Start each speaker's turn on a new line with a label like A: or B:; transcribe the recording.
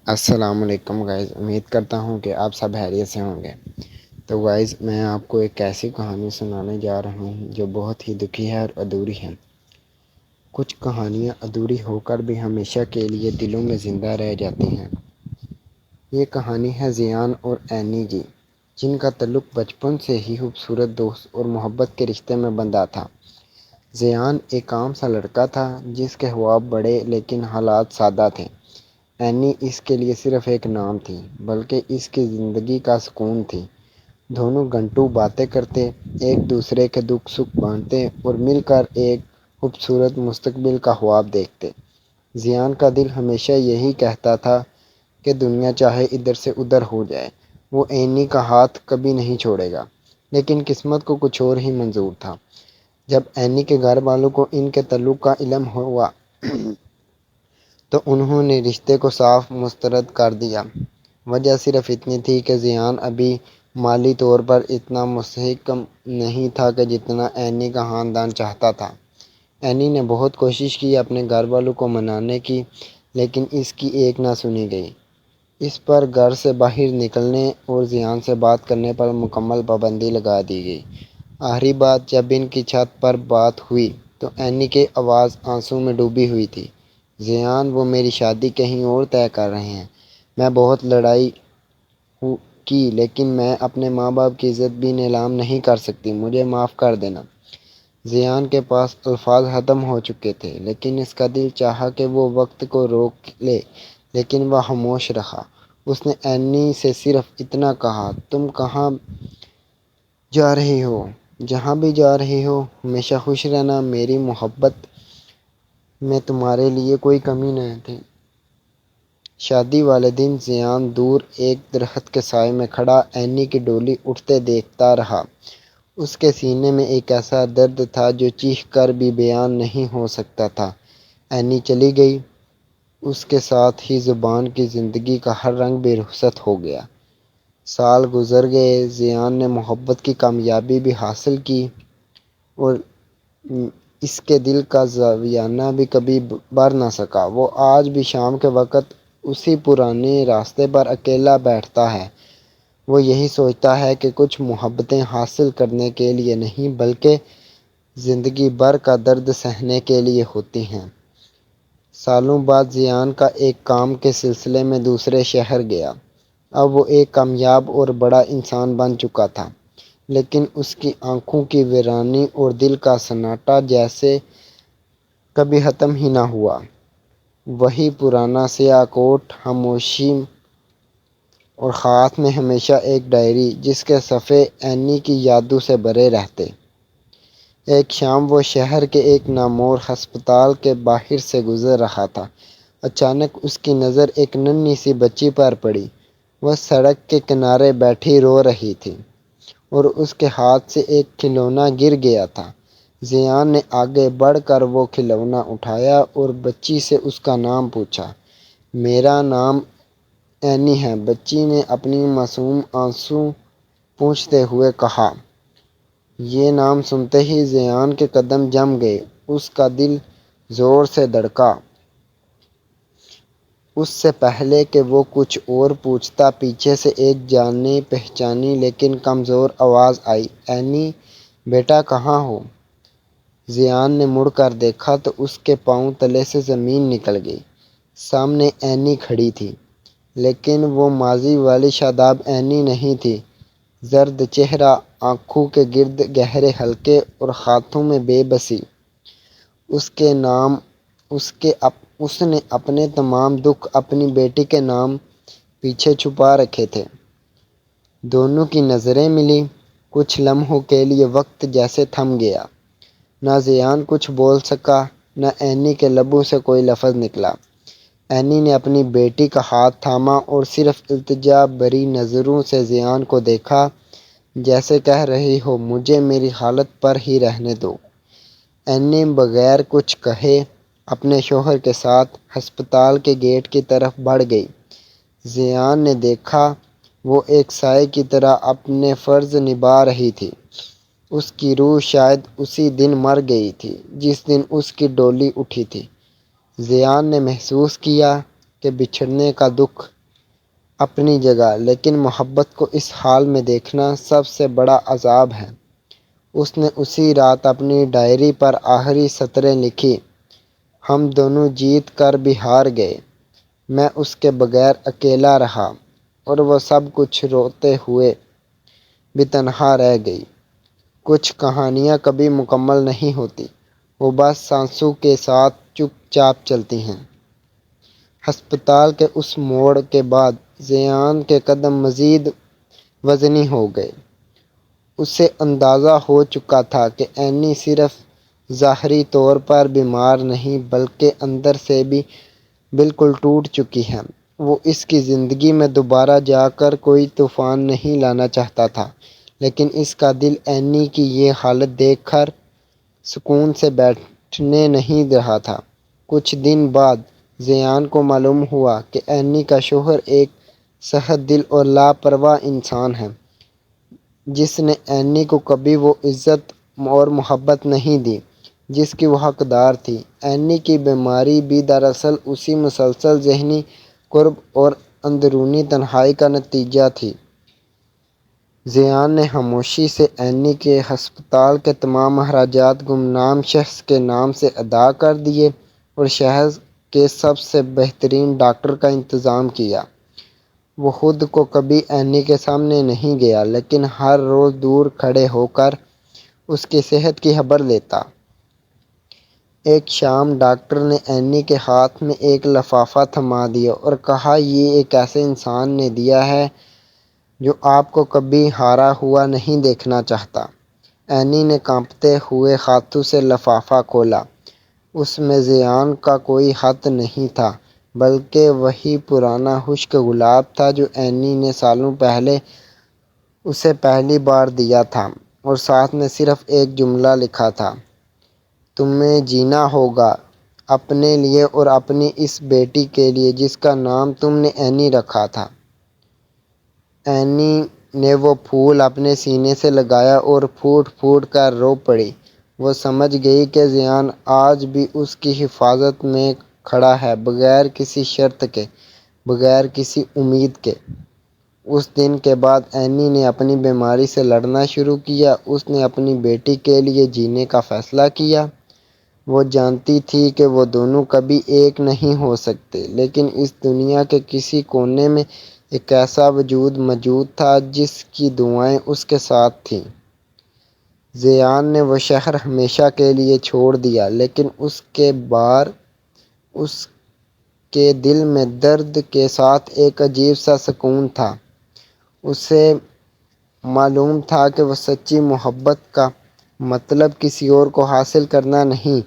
A: السلام علیکم گائز، امید کرتا ہوں کہ آپ سب خیریت سے ہوں گے۔ تو گائز، میں آپ کو ایک ایسی کہانی سنانے جا رہا ہوں جو بہت ہی دکھی ہے اور ادھوری ہے۔ کچھ کہانیاں ادھوری ہو کر بھی ہمیشہ کے لیے دلوں میں زندہ رہ جاتی ہیں۔ یہ کہانی ہے زیان اور اینی کی، جن کا تعلق بچپن سے ہی خوبصورت دوست اور محبت کے رشتے میں بندھا تھا۔ زیان ایک عام سا لڑکا تھا جس کے خواب بڑے لیکن حالات سادہ تھے۔ اینی اس کے لیے صرف ایک نام تھی، بلکہ اس کی زندگی کا سکون تھی۔ دونوں گھنٹوں باتیں کرتے، ایک دوسرے کے دکھ سکھ بانٹتے اور مل کر ایک خوبصورت مستقبل کا خواب دیکھتے۔ زیان کا دل ہمیشہ یہی کہتا تھا کہ دنیا چاہے ادھر سے ادھر ہو جائے، وہ اینی کا ہاتھ کبھی نہیں چھوڑے گا۔ لیکن قسمت کو کچھ اور ہی منظور تھا۔ جب اینی کے گھر والوں کو ان کے تعلق کا علم ہوا تو انہوں نے رشتے کو صاف مسترد کر دیا۔ وجہ صرف اتنی تھی کہ زیان ابھی مالی طور پر اتنا مستحکم نہیں تھا کہ جتنا اینی کا خاندان چاہتا تھا۔ اینی نے بہت کوشش کی اپنے گھر والوں کو منانے کی، لیکن اس کی ایک نہ سنی گئی۔ اس پر گھر سے باہر نکلنے اور زیان سے بات کرنے پر مکمل پابندی لگا دی گئی۔ آخری بات جب ان کی چھت پر بات ہوئی تو اینی کی آواز آنسوں میں ڈوبی ہوئی تھی۔ زیان، وہ میری شادی کہیں اور طے کر رہے ہیں۔ میں بہت لڑائی کی لیکن میں اپنے ماں باپ کی عزت بھی نیلام نہیں کر سکتی، مجھے معاف کر دینا۔ زیان کے پاس الفاظ ختم ہو چکے تھے، لیکن اس کا دل چاہا کہ وہ وقت کو روک لے، لیکن وہ خاموش رہا۔ اس نے اینی سے صرف اتنا کہا، تم کہاں جا رہی ہو؟ جہاں بھی جا رہی ہو، ہمیشہ خوش رہنا، میری محبت میں تمہارے لیے کوئی کمی نہ تھی۔ شادی والے دن زیان دور ایک درخت کے سائے میں کھڑا اینی کی ڈولی اٹھتے دیکھتا رہا۔ اس کے سینے میں ایک ایسا درد تھا جو چیخ کر بھی بیان نہیں ہو سکتا تھا۔ اینی چلی گئی، اس کے ساتھ ہی زبان کی زندگی کا ہر رنگ بے رخصت ہو گیا۔ سال گزر گئے، زیان نے محبت کی کامیابی بھی حاصل کی اور اس کے دل کا زاویہ بھی کبھی بھر نہ سکا۔ وہ آج بھی شام کے وقت اسی پرانے راستے پر اکیلا بیٹھتا ہے۔ وہ یہی سوچتا ہے کہ کچھ محبتیں حاصل کرنے کے لیے نہیں بلکہ زندگی بھر کا درد سہنے کے لیے ہوتی ہیں۔ سالوں بعد زیان کا ایک کام کے سلسلے میں دوسرے شہر گیا۔ اب وہ ایک کامیاب اور بڑا انسان بن چکا تھا، لیکن اس کی آنکھوں کی ویرانی اور دل کا سناٹا جیسے کبھی ختم ہی نہ ہوا۔ وہی پرانا سیاہ کوٹ، خاموشی اور ہاتھ میں ہمیشہ ایک ڈائری جس کے صفحے اینی کی یادوں سے بھرے رہتے۔ ایک شام وہ شہر کے ایک نامور ہسپتال کے باہر سے گزر رہا تھا۔ اچانک اس کی نظر ایک ننھی سی بچی پر پڑی۔ وہ سڑک کے کنارے بیٹھی رو رہی تھی اور اس کے ہاتھ سے ایک کھلونا گر گیا تھا۔ زیان نے آگے بڑھ کر وہ کھلونا اٹھایا اور بچی سے اس کا نام پوچھا۔ میرا نام اینی ہے، بچی نے اپنی معصوم آنسوں پوچھتے ہوئے کہا۔ یہ نام سنتے ہی زیان کے قدم جم گئے، اس کا دل زور سے دھڑکا۔ اس سے پہلے کہ وہ کچھ اور پوچھتا، پیچھے سے ایک جانی پہچانی لیکن کمزور آواز آئی، اینی بیٹا کہاں ہو؟ زیان نے مڑ کر دیکھا تو اس کے پاؤں تلے سے زمین نکل گئی۔ سامنے اینی کھڑی تھی، لیکن وہ ماضی والی شاداب اینی نہیں تھی۔ زرد چہرہ، آنکھوں کے گرد گہرے حلقے اور ہاتھوں میں بے بسی۔ اس نے اپنے تمام دکھ اپنی بیٹی کے نام پیچھے چھپا رکھے تھے۔ دونوں کی نظریں ملیں۔ کچھ لمحوں کے لیے وقت جیسے تھم گیا۔ نہ زیان کچھ بول سکا، نہ اینی کے لبوں سے کوئی لفظ نکلا۔ اینی نے اپنی بیٹی کا ہاتھ تھاما اور صرف التجا بھری نظروں سے زیان کو دیکھا، جیسے کہہ رہی ہو، مجھے میری حالت پر ہی رہنے دو۔ اینی بغیر کچھ کہے اپنے شوہر کے ساتھ ہسپتال کے گیٹ کی طرف بڑھ گئی۔ زیان نے دیکھا، وہ ایک سائے کی طرح اپنے فرض نبھا رہی تھی۔ اس کی روح شاید اسی دن مر گئی تھی جس دن اس کی ڈولی اٹھی تھی۔ زیان نے محسوس کیا کہ بچھڑنے کا دکھ اپنی جگہ، لیکن محبت کو اس حال میں دیکھنا سب سے بڑا عذاب ہے۔ اس نے اسی رات اپنی ڈائری پر آخری سطریں لکھی: ہم دونوں جیت کر بھی ہار گئے، میں اس کے بغیر اکیلا رہا، اور وہ سب کچھ روتے ہوئے بھی تنہا رہ گئی۔ کچھ کہانیاں کبھی مکمل نہیں ہوتی، وہ بس سانسوں کے ساتھ چپ چاپ چلتی ہیں۔ ہسپتال کے اس موڑ کے بعد زیان کے قدم مزید وزنی ہو گئے۔ اسے اندازہ ہو چکا تھا کہ اینی صرف ظاہری طور پر بیمار نہیں بلکہ اندر سے بھی بالکل ٹوٹ چکی ہے۔ وہ اس کی زندگی میں دوبارہ جا کر کوئی طوفان نہیں لانا چاہتا تھا، لیکن اس کا دل اینی کی یہ حالت دیکھ کر سکون سے بیٹھنے نہیں رہا تھا۔ کچھ دن بعد زیان کو معلوم ہوا کہ اینی کا شوہر ایک سخت دل اور لاپرواہ انسان ہے، جس نے اینی کو کبھی وہ عزت اور محبت نہیں دی جس کی وہ حقدار تھی۔ اینی کی بیماری بھی دراصل اسی مسلسل ذہنی کرب اور اندرونی تنہائی کا نتیجہ تھی۔ زیان نے خاموشی سے اینی کے ہسپتال کے تمام اخراجات گمنام شخص کے نام سے ادا کر دیے اور شہر کے سب سے بہترین ڈاکٹر کا انتظام کیا۔ وہ خود کو کبھی اینی کے سامنے نہیں گیا، لیکن ہر روز دور کھڑے ہو کر اس کی صحت کی خبر لیتا۔ ایک شام ڈاکٹر نے اینی کے ہاتھ میں ایک لفافہ تھما دیا اور کہا، یہ ایک ایسے انسان نے دیا ہے جو آپ کو کبھی ہارا ہوا نہیں دیکھنا چاہتا۔ اینی نے کانپتے ہوئے ہاتھوں سے لفافہ کھولا۔ اس میں زیان کا کوئی خط نہیں تھا، بلکہ وہی پرانا خشک گلاب تھا جو اینی نے سالوں پہلے اسے پہلی بار دیا تھا، اور ساتھ میں صرف ایک جملہ لکھا تھا: تمہیں جینا ہوگا، اپنے لیے اور اپنی اس بیٹی کے لیے جس کا نام تم نے اینی رکھا تھا۔ اینی نے وہ پھول اپنے سینے سے لگایا اور پھوٹ پھوٹ کر رو پڑی۔ وہ سمجھ گئی کہ زیان آج بھی اس کی حفاظت میں کھڑا ہے، بغیر کسی شرط کے، بغیر کسی امید کے۔ اس دن کے بعد اینی نے اپنی بیماری سے لڑنا شروع کیا۔ اس نے اپنی بیٹی کے لیے جینے کا فیصلہ کیا۔ وہ جانتی تھی کہ وہ دونوں کبھی ایک نہیں ہو سکتے، لیکن اس دنیا کے کسی کونے میں ایک ایسا وجود موجود تھا جس کی دعائیں اس کے ساتھ تھیں۔ زیان نے وہ شہر ہمیشہ کے لیے چھوڑ دیا، لیکن اس کے بار اس کے دل میں درد کے ساتھ ایک عجیب سا سکون تھا۔ اسے معلوم تھا کہ وہ سچی محبت کا مطلب کسی اور کو حاصل کرنا نہیں